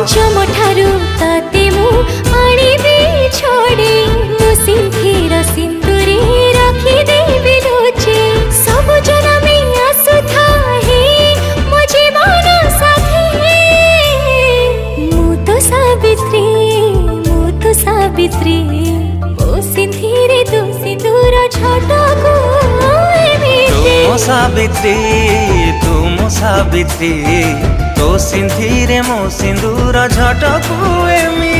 पंचमठारु तते मु आनिबी छोड़ी मु सिंथीर सिंदूरी रखी देबी लुचि सब जनमी आसुथा हे मो जीवन साथी मु तो सावित्री ओ सिंथीरे तू सिंदूर छटाको तुम सावित्री तो सिंथीरे मो सिंदूर झटकू एमी